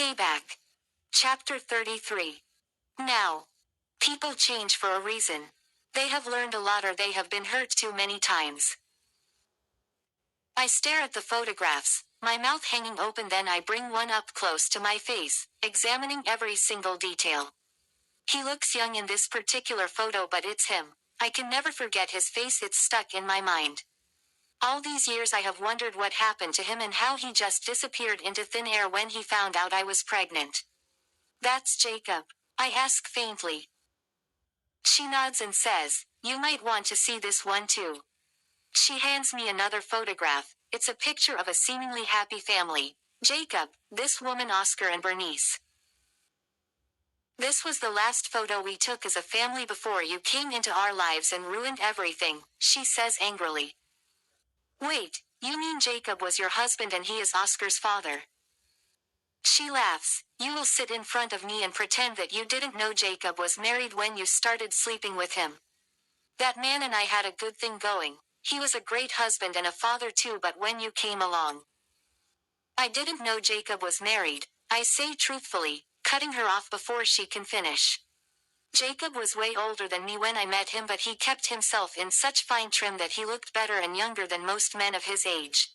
Payback. Chapter 33. Now. People change for a reason. They have learned a lot or they have been hurt too many times. I stare at the photographs, my mouth hanging open, then I bring one up close to my face, examining every single detail. He looks young in this particular photo, but it's him. I can never forget his face, it's stuck in my mind. All these years I have wondered what happened to him and how he just disappeared into thin air when he found out I was pregnant. That's Jacob, I ask faintly. She nods and says, "You might want to see this one too." She hands me another photograph. It's a picture of a seemingly happy family. Jacob, this woman, Oscar and Bernice. "This was the last photo we took as a family before you came into our lives and ruined everything," she says angrily. "Wait, you mean Jacob was your husband and he is Oscar's father?" She laughs. "You will sit in front of me and pretend that you didn't know Jacob was married when you started sleeping with him. That man and I had a good thing going. He was a great husband and a father too, but when you came along, I didn't know Jacob was married," I say truthfully, cutting her off before she can finish. "Jacob was way older than me when I met him, but he kept himself in such fine trim that he looked better and younger than most men of his age.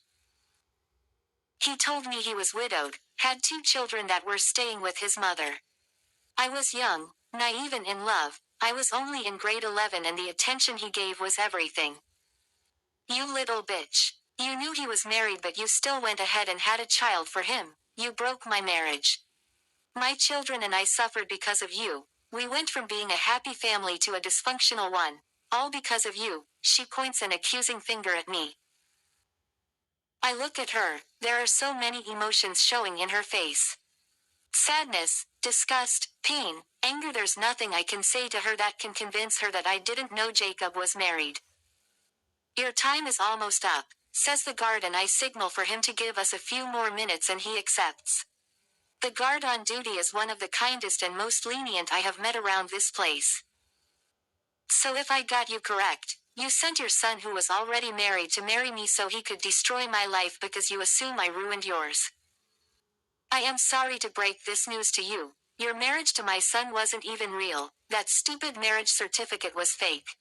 He told me he was widowed, had 2 children that were staying with his mother. I was young, naive and in love. I was only in grade 11 and the attention he gave was everything. You little bitch. You knew he was married but you still went ahead and had a child for him. You broke my marriage. My children and I suffered because of you. We went from being a happy family to a dysfunctional one. All because of you." She points an accusing finger at me. I look at her. There are so many emotions showing in her face. Sadness, disgust, pain, anger. There's nothing I can say to her that can convince her that I didn't know Jacob was married. "Your time is almost up," says the guard, and I signal for him to give us a few more minutes and he accepts. The guard on duty is one of the kindest and most lenient I have met around this place. "So if I got you correct, you sent your son who was already married to marry me so he could destroy my life because you assume I ruined yours. I am sorry to break this news to you. Your marriage to my son wasn't even real. That stupid marriage certificate was fake.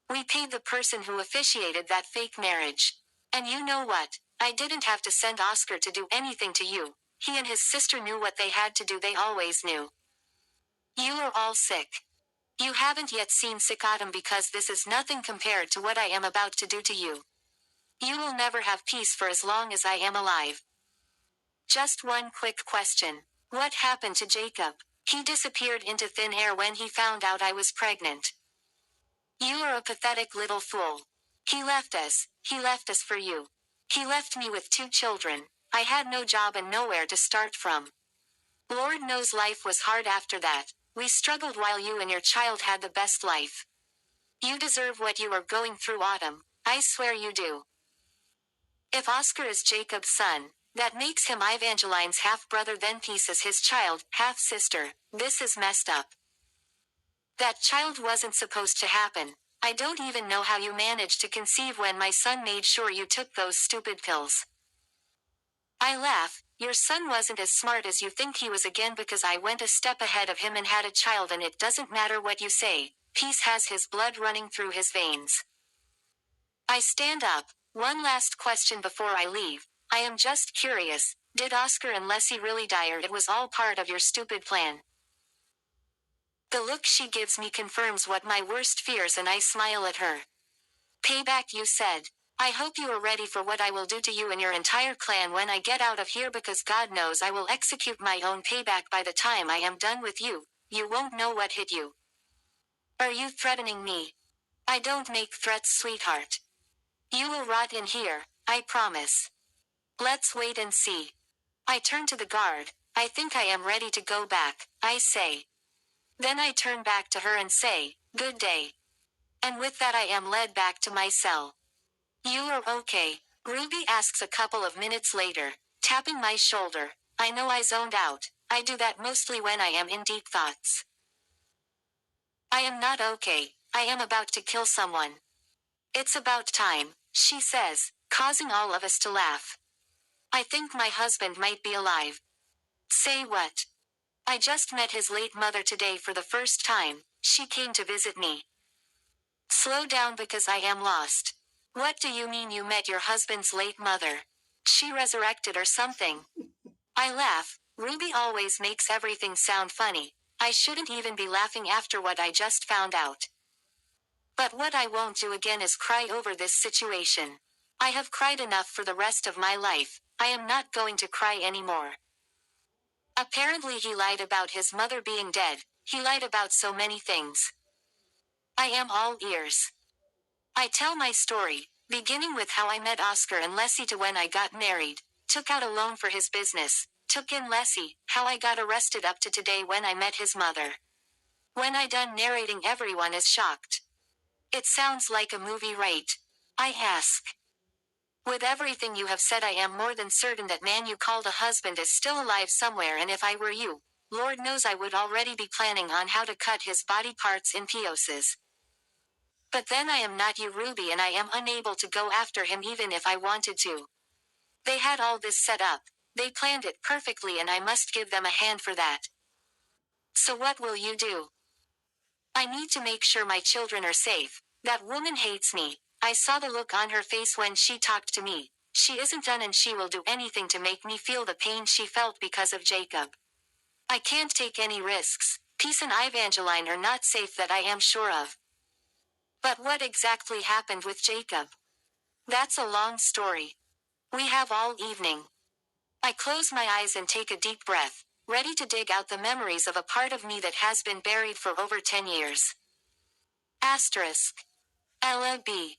We paid the person who officiated that fake marriage. And you know what? I didn't have to send Oscar to do anything to you. He and his sister knew what they had to do, they always knew. You are all sick. You haven't yet seen Sikatam because this is nothing compared to what I am about to do to you. You will never have peace for as long as I am alive. Just one quick question. What happened to Jacob? He disappeared into thin air when he found out I was pregnant. You are a pathetic little fool. He left us for you. He left me with 2 children. I had no job and nowhere to start from. Lord knows life was hard after that. We struggled while you and your child had the best life. You deserve what you are going through, Autumn. I swear you do. If Oscar is Jacob's son, that makes him Evangeline's half-brother, then Peace is his child, half-sister. This is messed up. That child wasn't supposed to happen. I don't even know how you managed to conceive when my son made sure you took those stupid pills." I laugh. "Your son wasn't as smart as you think he was, again because I went a step ahead of him and had a child, and it doesn't matter what you say. Peace has his blood running through his veins." I stand up. "One last question before I leave. I am just curious. Did Oscar and Leslie really die, or it was all part of your stupid plan?" The look she gives me confirms what my worst fears, and I smile at her. "Payback, you said. I hope you are ready for what I will do to you and your entire clan when I get out of here, because God knows I will execute my own payback by the time I am done with you. You won't know what hit you." "Are you threatening me?" "I don't make threats, sweetheart. You will rot in here, I promise. Let's wait and see." I turn to the guard. "I think I am ready to go back," I say. Then I turn back to her and say, "Good day." And with that I am led back to my cell. "You are okay?" Ruby asks a couple of minutes later, tapping my shoulder. I know I zoned out. I do that mostly when I am in deep thoughts. "I am not okay. I am about to kill someone." "It's about time," she says, causing all of us to laugh. "I think my husband might be alive." Say what? I just met his late mother today for the first time. She came to visit me. Slow down because I am lost. What do you mean you met your husband's late mother? She resurrected or something? I laugh. Ruby always makes everything sound funny. I shouldn't even be laughing after what I just found out. But what I won't do again is cry over this situation. I have cried enough for the rest of my life. I am not going to cry anymore. Apparently he lied about his mother being dead. He lied about so many things. I am all ears. I tell my story, beginning with how I met Oscar and Leslie to when I got married, took out a loan for his business, took in Leslie, how I got arrested up to today when I met his mother. When I done narrating, everyone is shocked. It sounds like a movie, right? I ask. With everything you have said, I am more than certain that man you called a husband is still alive somewhere, and if I were you, Lord knows I would already be planning on how to cut his body parts in pieces. But then I am not you, Ruby, and I am unable to go after him even if I wanted to. They had all this set up. They planned it perfectly, and I must give them a hand for that. So what will you do? I need to make sure my children are safe. That woman hates me. I saw the look on her face when she talked to me. She isn't done, and she will do anything to make me feel the pain she felt because of Jacob. I can't take any risks. Peace and Evangeline are not safe, that I am sure of. But what exactly happened with Jacob? That's a long story. We have all evening. I close my eyes and take a deep breath, ready to dig out the memories of a part of me that has been buried for over 10 years. Asterisk. Ella B.